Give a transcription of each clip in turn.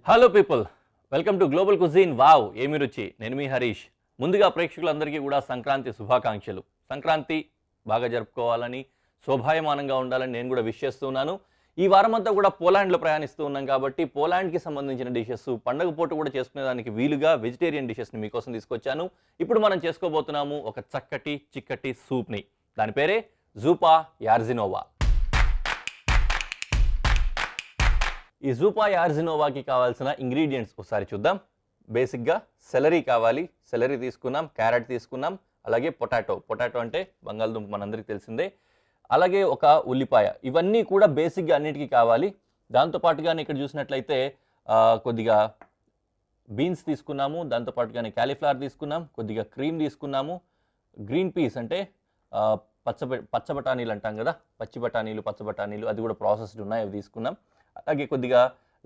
Hello people, welcome to global cuisine. Wow ఏమి రుచి. నేను మీ హరీష్. ముందుగా ప్రేక్షకులందరికీ కూడా సంక్రాంతి శుభాకాంక్షలు. సంక్రాంతి బాగా జరుపుకోవాలని, శోభాయమానంగా ఉండాలని నేను కూడా విష్ చేస్తున్నాను. ఈ వారం అంతా కూడా పోలాండ్లో ప్రయాణిస్తూ ఉన్నాం కాబట్టి పోలాండ్కి సంబంధించిన డిషెస్, పండగ పూట కూడా చేసుకునేదానికి వీలుగా వెజిటేరియన్ డిషెస్ని మీకోసం తీసుకొచ్చాను. ఇప్పుడు మనం చేసుకోబోతున్నాము ఒక చక్కటి చిక్కటి సూప్ని. దాని పేరే జూపా యార్జినోవా. ఈ జూపా యార్జినోవాకి కావాల్సిన ఇంగ్రీడియంట్స్ ఒకసారి చూద్దాం. బేసిక్గా సెలరీ కావాలి, సెలరీ తీసుకున్నాం, క్యారెట్ తీసుకున్నాం, అలాగే పొటాటో అంటే బంగాళదుంప మనందరికీ తెలిసిందే, అలాగే ఒక ఉల్లిపాయ. ఇవన్నీ కూడా బేసిక్గా అన్నిటికీ కావాలి. దాంతోపాటుగానే ఇక్కడ చూసినట్లయితే కొద్దిగా బీన్స్ తీసుకున్నాము, దాంతోపాటుగానే క్యాలీఫ్లవర్ తీసుకున్నాం, కొద్దిగా క్రీమ్ తీసుకున్నాము, గ్రీన్ పీస్ అంటే పచ్చ బఠానీలు అంటాం కదా, పచ్చి బఠానీలు, అది కూడా ప్రాసెస్డ్ ఉన్నాయి, అవి తీసుకున్నాం. అలాగే కొద్దిగా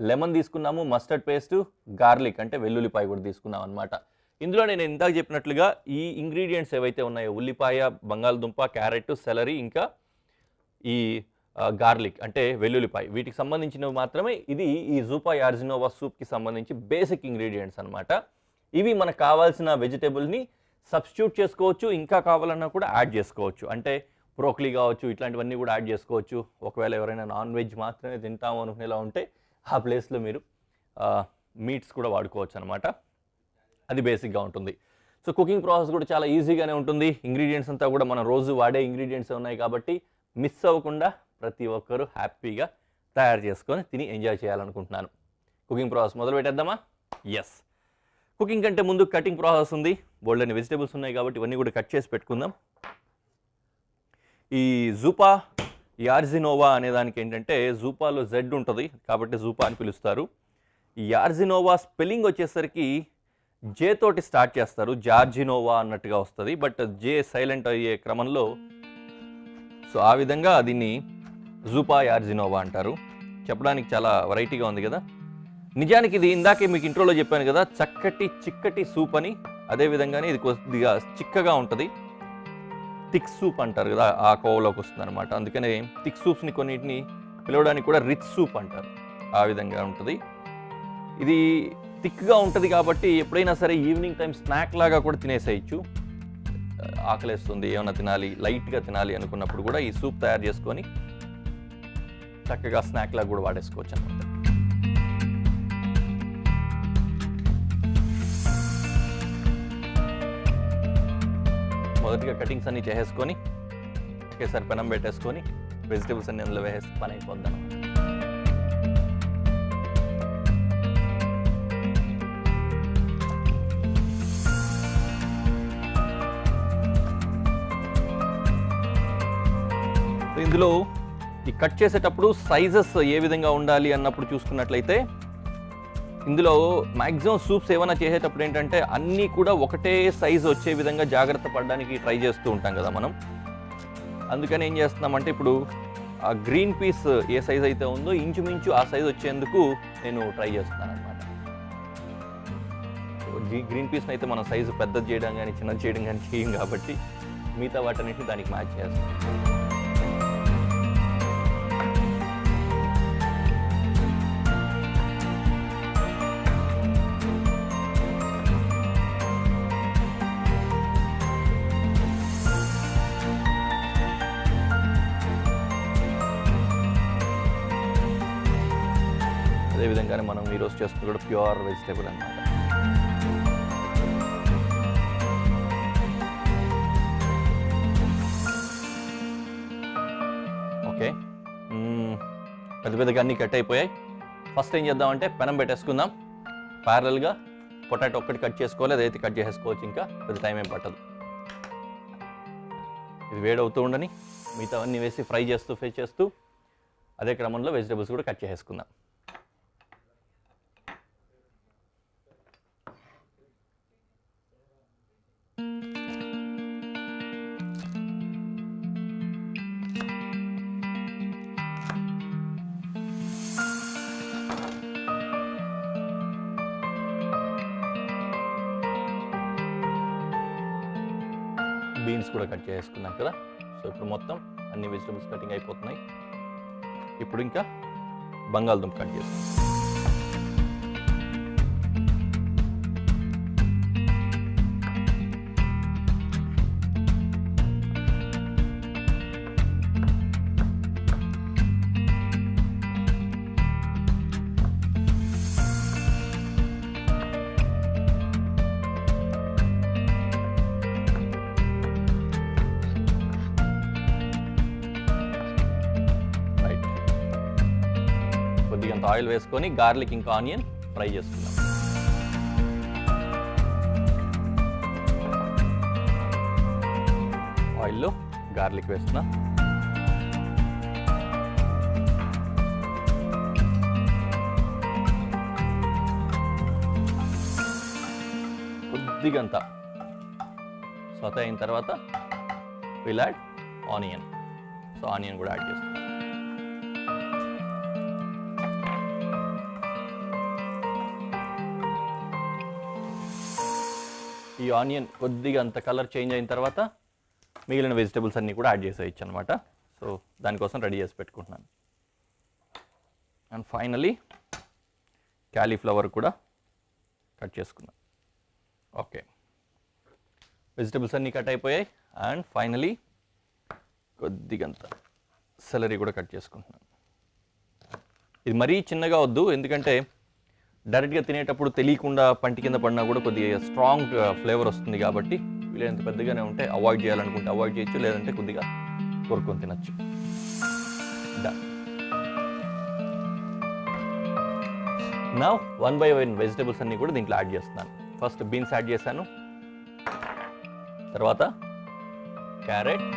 లెమన్ తీసుకున్నాము, మస్టర్డ్ పేస్ట్, గార్లిక్ అంటే వెల్లుల్లిపాయ కూడా తీసుకున్నాం అనమాట. ఇందులో నేను ఇందాక చెప్పినట్లుగా ఈ ఇంగ్రీడియంట్స్ ఏవైతే ఉన్నాయో ఉల్లిపాయ, బంగాళదుంప, క్యారెట్, సెలరీ, ఇంకా ఈ గార్లిక్ అంటే వెల్లుల్లిపాయ, వీటికి సంబంధించినవి మాత్రమే. ఇది ఈ జూపా యార్జినోవా సూప్కి సంబంధించి బేసిక్ ఇంగ్రీడియంట్స్ అనమాట. ఇవి మనకు కావాల్సిన వెజిటేబుల్ని సబ్స్టిట్యూట్ చేసుకోవచ్చు, ఇంకా కావాలన్నా కూడా యాడ్ చేసుకోవచ్చు. అంటే బ్రోకలీ కావచ్చు, ఇట్లాంటివన్నీ కూడా యాడ్ చేసుకోవచ్చు. ఒకవేళ ఎవరైనా నాన్ వెజ్ మాత్రమే తింటాము అనుకునేలా ఉంటే ఆ ప్లేస్లో మీరు మీట్స్ కూడా వాడుకోవచ్చు అనమాట. అది బేసిక్గా ఉంటుంది. సో కుకింగ్ ప్రాసెస్ కూడా చాలా ఈజీగానే ఉంటుంది. ఇంగ్రీడియంట్స్ అంతా కూడా మనం రోజు వాడే ఇంగ్రీడియంట్స్ ఉన్నాయి కాబట్టి మిస్ అవ్వకుండా ప్రతి ఒక్కరూ హ్యాపీగా తయారు చేసుకొని తిని ఎంజాయ్ చేయాలనుకుంటున్నాను. కుకింగ్ ప్రాసెస్ మొదలు పెట్టేద్దామా? ఎస్. కుకింగ్ కంటే ముందు కటింగ్ ప్రాసెస్ ఉంది. బోల్డెన్ వెజిటేబుల్స్ ఉన్నాయి కాబట్టి ఇవన్నీ కూడా కట్ చేసి పెట్టుకుందాం. ఈ జూపా యార్జినోవా అనే దానికి ఏంటంటే జూపాలో జెడ్ ఉంటుంది కాబట్టి జూపా అని పిలుస్తారు. ఈ యార్జినోవా స్పెల్లింగ్ వచ్చేసరికి జే తోటి స్టార్ట్ చేస్తారు, జార్జినోవా అన్నట్టుగా వస్తుంది. బట్ జే సైలెంట్ అయ్యే క్రమంలో సో ఆ విధంగా దీన్ని జూపా యార్జినోవా అంటారు. చెప్పడానికి చాలా వెరైటీగా ఉంది కదా. నిజానికి ఇది ఇందాకే మీకు ఇంట్రోలో చెప్పాను కదా, చిక్కటి సూప్ అని. అదేవిధంగానే ఇది కొద్దిగా చిక్కగా ఉంటుంది. థిక్ సూప్ అంటారు కదా, ఆ కోవలోకి వస్తుంది అనమాట. అందుకనే థిక్ సూప్స్ని కొన్నిటిని పిలవడానికి కూడా రిచ్ సూప్ అంటారు. ఆ విధంగా ఉంటుంది. ఇది థిక్గా ఉంటుంది కాబట్టి ఎప్పుడైనా సరే ఈవినింగ్ టైం స్నాక్ లాగా కూడా తినేసేయచ్చు. ఆకలేస్తుంది, ఏమైనా తినాలి, లైట్గా తినాలి అనుకున్నప్పుడు కూడా ఈ సూప్ తయారు చేసుకొని చక్కగా స్నాక్ లాగా కూడా వాడేసుకోవచ్చు అనమాట. మొదటిగా కటింగ్స్ అన్నీ చేసేసుకొని ఒకేసారి పెనం పెట్టేసుకొని వెజిటేబుల్స్ అన్ని అందులో వేసేసి పని అయిపోద్దాం. ఇందులో ఈ కట్ చేసేటప్పుడు సైజెస్ ఏ విధంగా ఉండాలి అన్నప్పుడు చూసుకున్నట్లయితే ఇందులో మ్యాక్సిమం సూప్స్ ఏమైనా చేసేటప్పుడు ఏంటంటే అన్నీ కూడా ఒకటే సైజు వచ్చే విధంగా జాగ్రత్త పడడానికి ట్రై చేస్తూ ఉంటాం కదా మనం. అందుకని ఏం చేస్తున్నామంటే ఇప్పుడు ఆ గ్రీన్ పీస్ ఏ సైజ్ అయితే ఉందో ఇంచుమించు ఆ సైజ్ వచ్చేందుకు నేను ట్రై చేస్తున్నాను అనమాట. గ్రీన్ పీస్ని అయితే మనం సైజు పెద్దది చేయడం కానీ చిన్నది చేయడం కానీ చేయం కాబట్టి మిగతా వాటన్నిటిని దానికి మ్యాచ్ చేస్తాం. అదేవిధంగానే మనం ఈరోజు చేస్తుంది కూడా ప్యూర్ వెజిటేబుల్ అన్నమాట. ఓకే, పెద్దగా అన్నీ కట్ అయిపోయాయి. ఫస్ట్ ఏం చేద్దామంటే పెనం పెట్టేసుకుందాం. ప్యారల్గా పొటాటో ఒక్కటి కట్ చేసుకోవాలి, అదైతే కట్ చేసేసుకోవచ్చు, ఇంకా పెద్ద టైం ఏం పట్టదు. ఇది వేడవుతూ ఉండని మిగతా అన్నీ వేసి ఫ్రై చేస్తూ అదే క్రమంలో వెజిటేబుల్స్ కూడా కట్ చేసేసుకుందాం. బీన్స్ కూడా కట్ చేసుకున్నాం కదా. సో ఇప్పుడు మొత్తం అన్ని వెజిటబుల్స్ కటింగ్ అయిపోతున్నాయి. ఇప్పుడు ఇంకా బంగాళదుంప కట్ చేస్తాం. కొద్దిగంత ఆయిల్ వేసుకొని గార్లిక్ ఇంకా ఆనియన్ ఫ్రై చేసుకుందాం. ఆయిల్లో గార్లిక్ వేస్తున్నా. కొద్దిగంత సోతే అయిన తర్వాత will add onion. So onion కూడా యాడ్ చేస్తాం. ఈ ఆనియన్ కొద్దిగా అంత కలర్ చేంజ్ అయిన తర్వాత మిగిలిన వెజిటబుల్స్ అన్నీ కూడా యాడ్ చేసేయచ్చు అనమాట. సో దానికోసం రెడీ చేసి పెట్టుకుంటున్నాను. అండ్ ఫైనలీ క్యాలీఫ్లవర్ కూడా కట్ చేసుకున్నాను. ఓకే, వెజిటబుల్స్ అన్నీ కట్ అయిపోయాయి. అండ్ ఫైనలీ కొద్దిగంత సెలరీ కూడా కట్ చేసుకుంటున్నాను. ఇది మరీ చిన్నగా వద్దు, ఎందుకంటే డైరెక్ట్గా తినేటప్పుడు తెలియకుండా పంటి కింద పడినా కూడా కొద్దిగా స్ట్రాంగ్ ఫ్లేవర్ వస్తుంది కాబట్టి వీలైనంత పెద్దగానే ఉంటే అవాయిడ్ చేయాలనుకుంటే అవాయిడ్ చేయొచ్చు, లేదంటే కొద్దిగా కొరుకొని తినచ్చు. డన్. నా 1 by 1 వెజిటబుల్స్ అన్నీ కూడా దీంట్లో యాడ్ చేస్తున్నాను. ఫస్ట్ బీన్స్ యాడ్ చేశాను, తర్వాత క్యారెట్,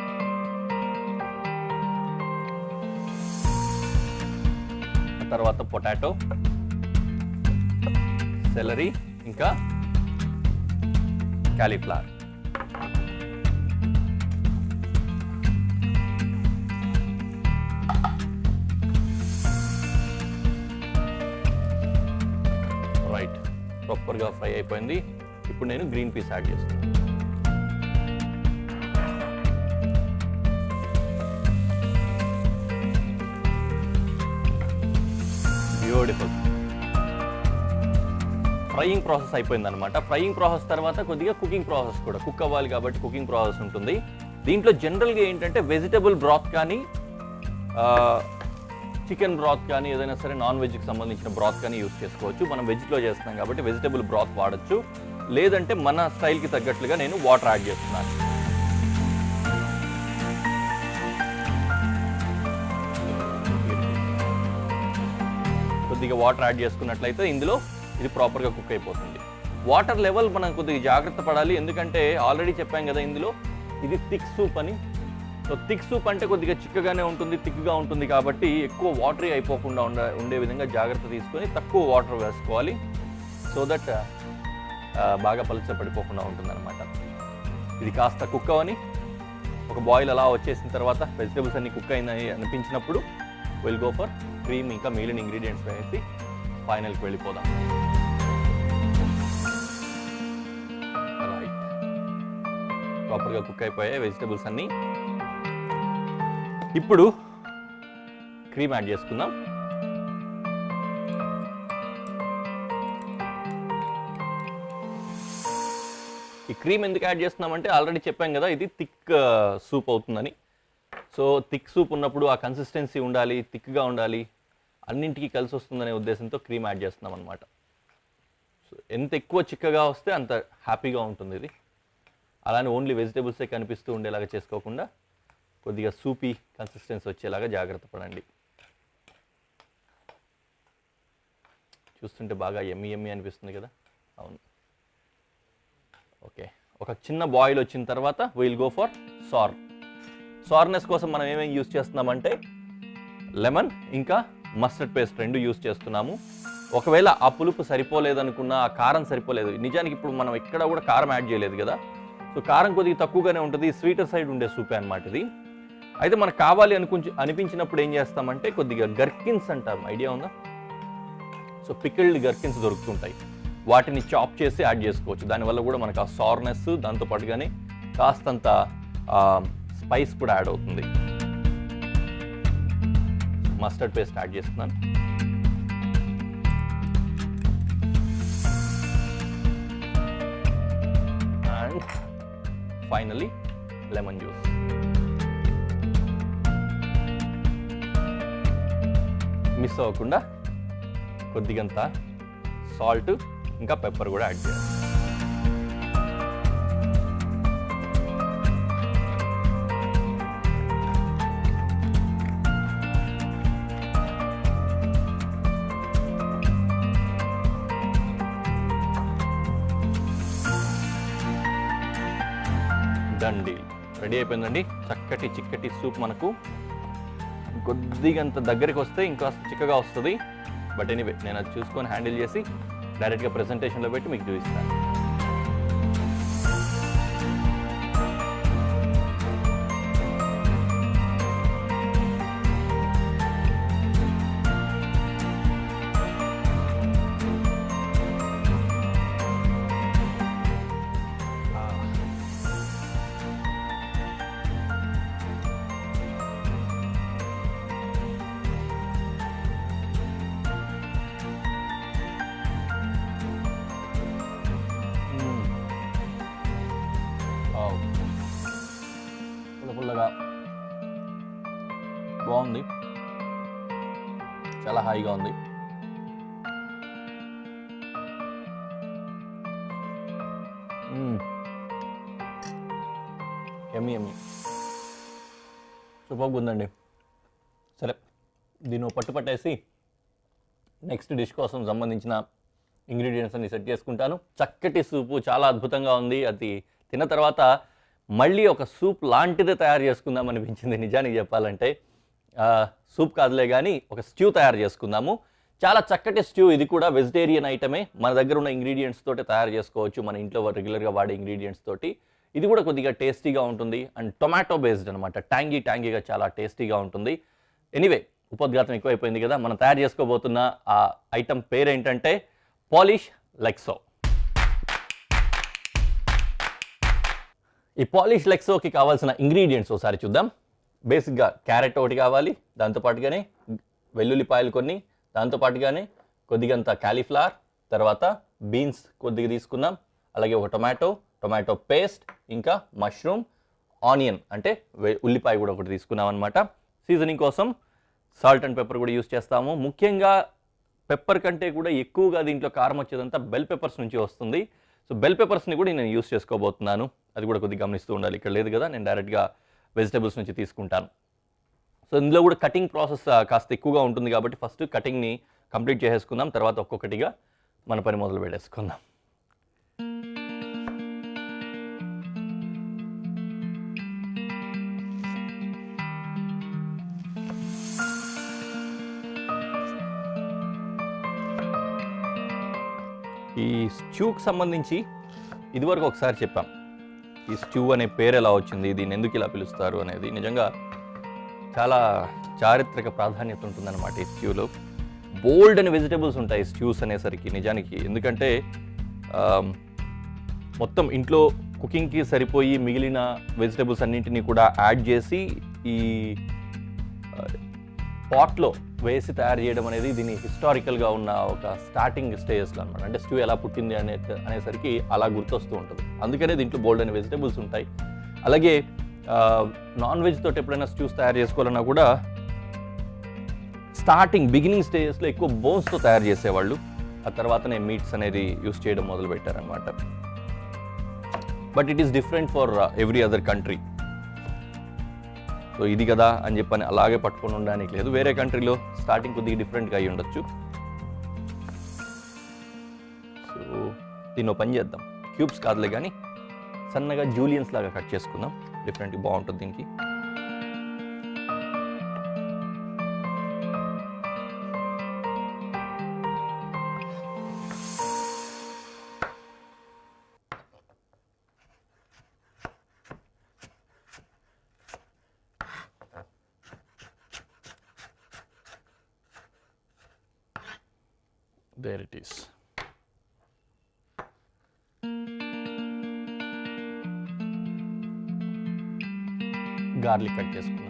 తర్వాత పొటాటో, సెలరీ, ఇంకా క్యాలీఫ్లవర్. రైట్, ప్రాపర్గా ఫ్రై అయిపోయింది. ఇప్పుడు నేను గ్రీన్ పీస్ యాడ్ చేస్తున్నాను. బ్యూటిఫుల్. ఫ్రైయింగ్ ప్రాసెస్ అయిపోయింది అనమాట. ఫ్రైయింగ్ ప్రాసెస్ తర్వాత కొద్దిగా కుకింగ్ ప్రాసెస్ కూడా, కుక్ అవ్వాలి కాబట్టి కుకింగ్ ప్రాసెస్ ఉంటుంది. దీంట్లో జనరల్గా ఏంటంటే వెజిటబుల్ బ్రాత్ కానీ చికెన్ బ్రాత్ కానీ ఏదైనా సరే నాన్ వెజ్కి సంబంధించిన బ్రాత్ కానీ యూజ్ చేసుకోవచ్చు. మనం వెజ్లో చేస్తున్నాం కాబట్టి వెజిటబుల్ బ్రాత్ వాడచ్చు, లేదంటే మన స్టైల్కి తగ్గట్లుగా నేను వాటర్ యాడ్ చేస్తున్నాను. కొద్దిగా వాటర్ యాడ్ చేసుకున్నట్లయితే ఇందులో ఇది ప్రాపర్గా కుక్ అయిపోతుంది. వాటర్ లెవెల్ మనం కొద్దిగా జాగ్రత్త పడాలి, ఎందుకంటే ఆల్రెడీ చెప్పాం కదా ఇందులో ఇది థిక్ సూప్ అని. సో థిక్ సూప్ అంటే కొద్దిగా చిక్కగానే ఉంటుంది, థిక్గా ఉంటుంది కాబట్టి ఎక్కువ వాటరీ అయిపోకుండా ఉండే విధంగా జాగ్రత్త తీసుకొని తక్కువ వాటర్ వేసుకోవాలి. సో దట్ బాగా పలుచ పడిపోకుండా ఉంటుంది అనమాట. ఇది కాస్త కుక్ అవని ఒక బాయిల్ అలా వచ్చేసిన తర్వాత వెజిటబుల్స్ అన్ని కుక్ అయినాయి అనిపించినప్పుడు విల్ గో ఫర్ క్రీమ్ ఇంకా మిగిలిన ఇంగ్రీడియంట్స్ వేసి ఫైనల్కి వెళ్ళిపోదాం. రైట్, ప్రాపర్గా కుక్ అయిపోయాయి వెజిటబుల్స్ అన్నీ. ఇప్పుడు క్రీమ్ యాడ్ చేసుకుందాం. ఈ క్రీమ్ ఎందుకు యాడ్ చేస్తున్నామంటే ఆల్రెడీ చెప్పాం కదా ఇది థిక్ సూప్ అవుతుందని. సో థిక్ సూప్ ఉన్నప్పుడు ఆ కన్సిస్టెన్సీ ఉండాలి, థిక్గా ఉండాలి, అన్నింటికి కలిసి వస్తుందనే ఉద్దేశంతో క్రీమ్ యాడ్ చేస్తున్నాం అనమాట. సో ఎంత ఎక్కువ చిక్కగా వస్తే అంత హ్యాపీగా ఉంటుంది ఇది. అలానే ఓన్లీ వెజిటేబుల్సే కనిపిస్తూ ఉండేలాగా చేసుకోకుండా కొద్దిగా సూపీ కన్సిస్టెన్సీ వచ్చేలాగా జాగ్రత్త పడండి. చూస్తుంటే బాగా ఎమ్మి అనిపిస్తుంది కదా. అవును. ఓకే, ఒక చిన్న బాయిల్ వచ్చిన తర్వాత విల్ గో ఫర్ సార్నెస్ కోసం మనం ఏమేమి యూజ్ చేస్తున్నామంటే లెమన్ ఇంకా మస్టర్డ్ పేస్ట్ రెండు యూజ్ చేస్తున్నాము. ఒకవేళ ఆ పులుపు సరిపోలేదనుకున్నా, ఆ కారం సరిపోలేదు, నిజానికి ఇప్పుడు మనం ఎక్కడ కూడా కారం యాడ్ చేయలేదు కదా, సో కారం కొద్దిగా తక్కువగానే ఉంటుంది, స్వీటర్ సైడ్ ఉండే సూపే అనమాట ఇది. అయితే మనకు కావాలి అనిపించినప్పుడు ఏం చేస్తామంటే కొద్దిగా గర్కిన్స్ అంటాం, ఐడియా ఉందా? సో పికిల్డ్ గర్కిన్స్ దొరుకుతుంటాయి, వాటిని చాప్ చేసి యాడ్ చేసుకోవచ్చు. దానివల్ల కూడా మనకు ఆ సార్నెస్, దాంతోపాటుగానే కాస్తంత స్పైస్ కూడా యాడ్ అవుతుంది. మస్టర్డ్ పేస్ట్ యాడ్ చేస్తున్నాను. And finally lemon juice. Miss అవ్వకుండా కొద్దిగంత సాల్ట్ ఇంకా పెప్పర్ కూడా యాడ్ చేయాలి. రెడీ అయిపోయిందండి. చక్కటి చిక్కటి సూప్ మనకు కొద్దిగా అంత దగ్గరికి వస్తే ఇంకా చిక్కగా వస్తుంది. బట్ ఎనీవే నేను అది చూసుకొని హ్యాండిల్ చేసి డైరెక్ట్గా ప్రెజెంటేషన్లో పెట్టి మీకు చూపిస్తాను. పుల్లగా బాగుంది, చాలా హాయిగా ఉంది. యమ్మీ యమ్మీ, సూపర్గా ఉందండి. సరే, దీన్ని పట్టుపట్టేసి నెక్స్ట్ డిష్ కోసం సంబంధించిన ఇంగ్రీడియంట్స్ అన్ని సెట్ చేసుకుంటాను. చక్కటి సూపు చాలా అద్భుతంగా ఉంది. అది తిన్న తర్వాత మళ్ళీ ఒక సూప్ లాంటిదే తయారు చేసుకుందాం అనిపించింది నిజానికి చెప్పాలంటే. సూప్ కాదులే కానీ ఒక స్ట్యూ తయారు చేసుకుందాము. చాలా చక్కటి స్ట్యూ, ఇది కూడా వెజిటేరియన్ ఐటమే. మన దగ్గర ఉన్న ఇంగ్రీడియంట్స్ తోటి తయారు చేసుకోవచ్చు, మన ఇంట్లో రెగ్యులర్గా వాడే ఇంగ్రీడియంట్స్ తోటి. ఇది కూడా కొద్దిగా టేస్టీగా ఉంటుంది అండ్ టొమాటో బేస్డ్ అనమాట. ట్యాంగీగా చాలా టేస్టీగా ఉంటుంది. ఎనీవే, ఉపోద్ఘాతం ఎక్కువైపోయింది కదా. మనం తయారు చేసుకోబోతున్న ఆ ఐటమ్ పేరేంటంటే పాలిష్ లెక్సో. ఈ పాలిష్ లెక్సోకి కావాల్సిన ఇంగ్రీడియంట్స్ ఒకసారి చూద్దాం. బేసిక్గా క్యారెట్ ఒకటి కావాలి, దాంతోపాటుగానే వెల్లుల్లిపాయలు కొన్ని, దాంతోపాటుగానే కొద్దిగంత కాలీఫ్లవర్, తర్వాత బీన్స్ కొద్దిగా తీసుకున్నాం, అలాగే ఒక టొమాటో పేస్ట్, ఇంకా మష్రూమ్, ఆనియన్ అంటే ఉల్లిపాయ కూడా ఒకటి తీసుకున్నాం అనమాట. సీజనింగ్ కోసం సాల్ట్ అండ్ పెప్పర్ కూడా యూస్ చేస్తాము. ముఖ్యంగా పెప్పర్ కంటే కూడా ఎక్కువగా దీంట్లో కారం వచ్చేదంతా బెల్ పెప్పర్స్ నుంచి వస్తుంది. సో బెల్ పెప్పర్స్ని కూడా నేను యూస్ చేసుకోబోతున్నాను. అది కూడా కొద్దిగా గమనిస్తూ ఉండాలి. ఇక్కడ లేదు కదా, నేను డైరెక్ట్గా వెజిటబుల్స్ నుంచి తీసుకుంటాను. సో ఇందులో కూడా కటింగ్ ప్రాసెస్ కాస్త ఎక్కువగా ఉంటుంది కాబట్టి ఫస్ట్ కటింగ్ని కంప్లీట్ చేసేసుకుందాం, తర్వాత ఒక్కొక్కటిగా మన పని మొదలు పెట్టేసుకుందాం. ఈ స్ట్యూకి సంబంధించి ఇదివరకు ఒకసారి చెప్పాం, ఈ స్ట్యూ అనే పేరు ఎలా వచ్చింది, దీన్ని ఎందుకు ఇలా పిలుస్తారు అనేది. నిజంగా చాలా చారిత్రక ప్రాధాన్యత ఉంటుందన్నమాట ఈ స్ట్యూలో. బోల్డ్ అని వెజిటబుల్స్ ఉంటాయి స్ట్యూస్ అనేసరికి నిజానికి. ఎందుకంటే మొత్తం ఇంట్లో కుకింగ్కి సరిపోయి మిగిలిన వెజిటబుల్స్ అన్నింటినీ కూడా యాడ్ చేసి ఈ పాట్లో వేసి తయారు చేయడం అనేది దీని హిస్టారికల్గా ఉన్న ఒక స్టార్టింగ్ స్టేజెస్లో అనమాట. అంటే స్ట్యూ ఎలా పుట్టింది అనేసరికి అలా గుర్తొస్తూ ఉంటుంది. అందుకనే దీంట్లో బోల్డ్ అనే వెజిటబుల్స్ ఉంటాయి. అలాగే నాన్ వెజ్ తోటి ఎప్పుడైనా స్ట్యూస్ తయారు చేసుకోవాలన్నా కూడా బిగినింగ్ స్టేజెస్లో ఎక్కువ బోన్స్తో తయారు చేసేవాళ్ళు. ఆ తర్వాతనే మీట్స్ అనేది యూస్ చేయడం మొదలుపెట్టారనమాట. But it is different for every other country. So ఇది కదా అని చెప్పని అలాగే పట్టుకొని ఉండడానికి లేదు. వేరే కంట్రీలో స్టార్టింగ్ కొద్దిగా డిఫరెంట్గా అయ్యి ఉండొచ్చు. సో దీన్ని పని చేద్దాం, క్యూబ్స్ కాదులే కానీ సన్నగా జూలియన్స్ లాగా కట్ చేసుకుందాం. డిఫరెంట్గా బాగుంటుంది దీనికి. There it is. Garlic cut చేసుకున్నాం.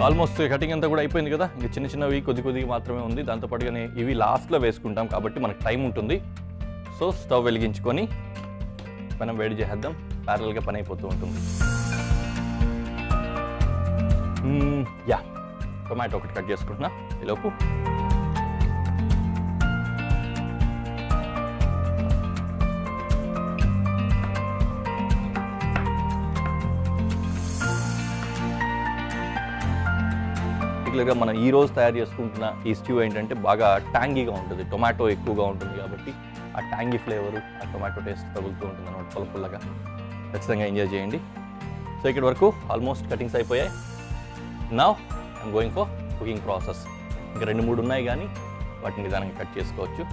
ఆల్మోస్ట్ కటింగ్ అంతా కూడా అయిపోయింది కదా, ఇంకా చిన్న చిన్నవి కొద్దిగా మాత్రమే ఉంది. దాంతోపాటుగానే ఇవి లాస్ట్లో వేసుకుంటాం కాబట్టి మనకు టైం ఉంటుంది. సో స్టవ్ వెలిగించుకొని మనం వేడి చేద్దాం, ప్యారల్గా పని అయిపోతూ ఉంటుంది. యా, టొమాటో ఒకటి కట్ చేసుకుంటున్నా ఈలోపు. పర్టికులర్గా మనం ఈరోజు తయారు చేసుకుంటున్న ఈ స్ట్యూ ఏంటంటే బాగా ట్యాంగీగా ఉంటుంది, టొమాటో ఎక్కువగా ఉంటుంది కాబట్టి ఆ ట్యాంగీ ఫ్లేవరు, ఆ టొమాటో టేస్ట్ తగులుతూ ఉంటుంది అన్నమాట పుల్లగా. ఖచ్చితంగా ఎంజాయ్ చేయండి. సో ఇక్కడ వరకు ఆల్మోస్ట్ కటింగ్స్ అయిపోయాయి. Now I'm going for cooking process. ఇంకా 2-3 ఉన్నాయి కానీ వాటిని నిదానంగా కట్ చేసుకోవచ్చు.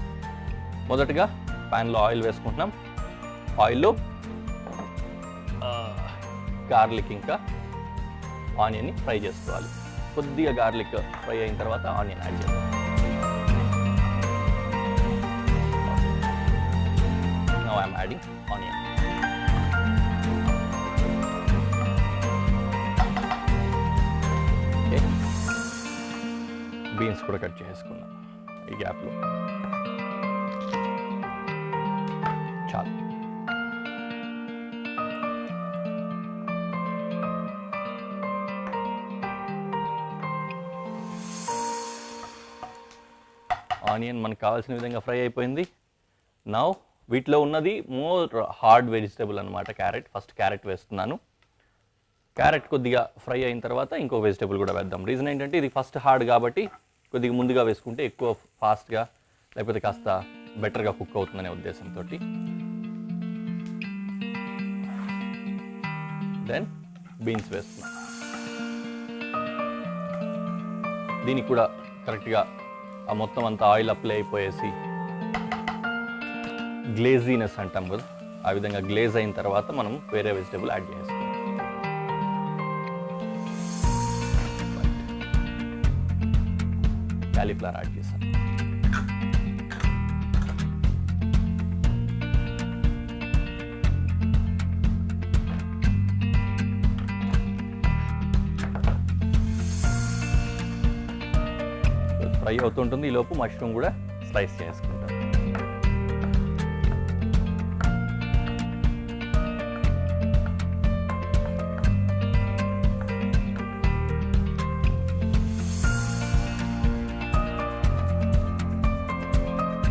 మొదటగా ప్యాన్లో ఆయిల్ వేసుకుంటున్నాం. ఆయిల్లో గార్లిక్ ఇంకా ఆనియన్ని ఫ్రై చేసుకోవాలి. కొద్దిగా గార్లిక్ ఫ్రై అయిన తర్వాత ఆనియన్ యాడ్ చేద్దాం. Now I'm adding onion. Okay, beans కూడా కట్ చేసుకున్నాం ఈ గ్యాప్లో. చాలు. ఆనియన్ మనకు కావాల్సిన విధంగా ఫ్రై అయిపోయింది. నౌ వీటిలో ఉన్నది మోర్ హార్డ్ వెజిటేబుల్ అనమాట, క్యారెట్. ఫస్ట్ క్యారెట్ వేస్తున్నాను. క్యారెట్ కొద్దిగా ఫ్రై అయిన తర్వాత ఇంకో వెజిటేబుల్ కూడా వేద్దాం. రీజన్ ఏంటంటే ఇది ఫస్ట్ హార్డ్ కాబట్టి కొద్దిగా ముందుగా వేసుకుంటే ఎక్కువ ఫాస్ట్గా లేకపోతే కాస్త బెటర్గా కుక్ అవుతుందనే ఉద్దేశంతో. దెన్ బీన్స్ వేస్తున్నాం. దీనికి కూడా కరెక్ట్గా ఆ మొత్తం అంతా ఆయిల్ అప్లై అయిపోయేసి గ్లేజీనెస్ అంటాం కదా, ఆ విధంగా గ్లేజ్ అయిన తర్వాత మనం వేరే వెజిటేబుల్ యాడ్ చేస్తాం. క్యాలీఫ్లవర్ యాడ్ చేస్తాం. ఫ్రై అవుతుంటుంది. ఈలోపు మష్రూమ్ కూడా స్లైస్ చేసుకుంటాం.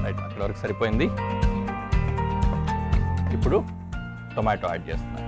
రైట్, అక్కడ వరకు సరిపోయింది. ఇప్పుడు టొమాటో యాడ్ చేస్తున్నాం.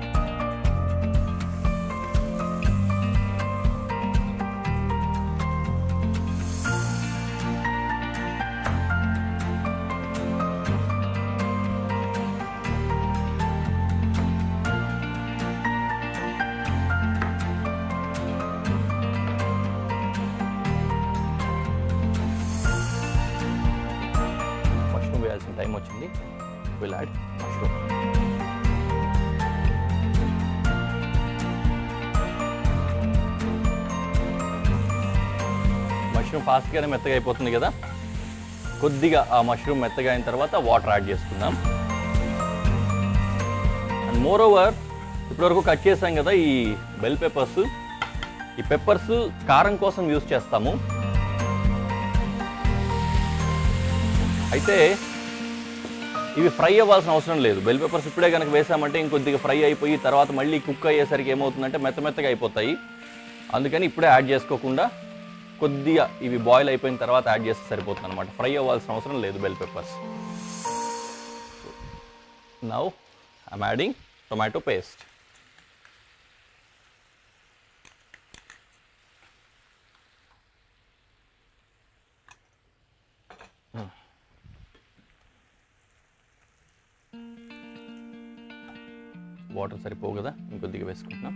టైం వచ్చింది. Will add mushroom. మష్రూమ్ ఫాస్ట్గానే మెత్తగా అయిపోతుంది కదా, కొద్దిగా ఆ మష్రూమ్ మెత్తగా అయిన తర్వాత వాటర్ యాడ్ చేసుకుందాం. అండ్ మోర్ ఓవర్ ఇప్పటివరకు కట్ చేసాం కదా ఈ బెల్ పెప్పర్స్, ఈ పెప్పర్స్ కారం కోసం యూజ్ చేస్తాము. అయితే ఇవి ఫ్రై అవ్వాల్సిన అవసరం లేదు. బెల్ పెప్పర్స్ ఇప్పుడే కనుక వేసామంటే ఇంకొద్దిగా ఫ్రై అయిపోయి తర్వాత మళ్ళీ కుక్ అయ్యేసరికి ఏమవుతుందంటే మెత్తగా అయిపోతాయి. అందుకని ఇప్పుడే యాడ్ చేసుకోకుండా కొద్దిగా ఇవి బాయిల్ అయిపోయిన తర్వాత యాడ్ చేస్తే సరిపోతుంది అనమాట. ఫ్రై అవ్వాల్సిన అవసరం లేదు bell peppers. Now I'm adding tomato paste. Water సరిపోవు కదా, ఇంకొద్దిగా వేసుకుంటున్నాం.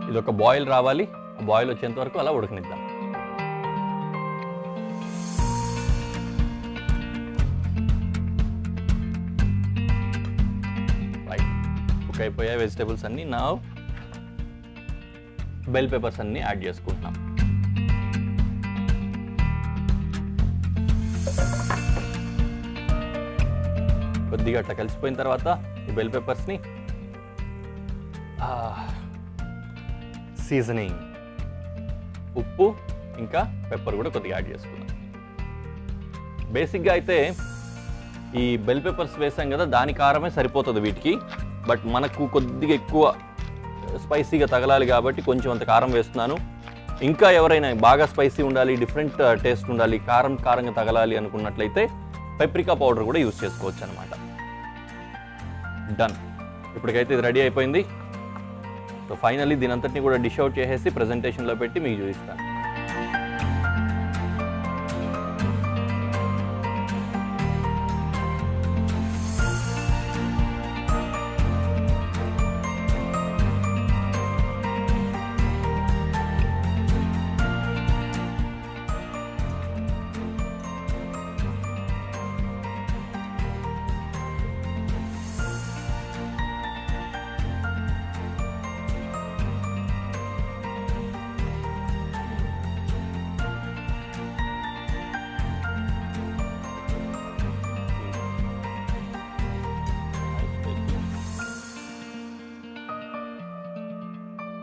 ఇది ఒక బాయిల్ రావాలి. బాయిల్ వచ్చేంత వరకు అలా ఉడకనిద్దాం. కుక్ అయిపోయాయి వెజిటేబుల్స్ అన్నీ. నా బెల్ పెప్పర్స్ అన్నీ యాడ్ చేసుకుంటున్నాం. కొద్దిగా అట్లా కలిసిపోయిన తర్వాత ఈ బెల్ పెప్పర్స్ని సీజనింగ్ ఉప్పు ఇంకా పెప్పర్ కూడా కొద్దిగా యాడ్ చేసుకుందాం. బేసిక్గా అయితే ఈ బెల్ పెప్పర్స్ వేసాం కదా, దాని కారమే సరిపోతుంది వీటికి. బట్ మనకు కొద్దిగా ఎక్కువ స్పైసీగా తగలాలి కాబట్టి కొంచెం అంత కారం వేస్తున్నాను. ఇంకా ఎవరైనా బాగా స్పైసీ ఉండాలి, డిఫరెంట్ టేస్ట్ ఉండాలి, కారంగా తగలాలి అనుకున్నట్లయితే పెప్రికా పౌడర్ కూడా యూజ్ చేసుకోవచ్చు అనమాట. డన్. ఇప్పటికైతే ఇది రెడీ అయిపోయింది. సో ఫైనల్లీ దీని అంతటిని కూడా డిష్ అవుట్ చేసేసి ప్రెజెంటేషన్లో పెట్టి మీకు చూపిస్తాను.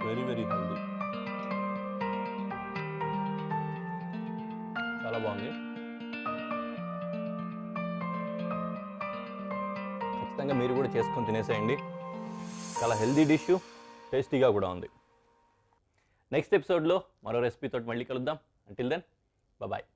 వెరీ వెరీ హెల్దీ, చాలా బాగుంది. ఖచ్చితంగా మీరు కూడా చేసుకొని తినేసేయండి. చాలా హెల్దీ డిష్, టేస్టీగా కూడా ఉంది. నెక్స్ట్ ఎపిసోడ్లో మరో రెసిపీతో మళ్ళీ కలుద్దాం. Until then bye.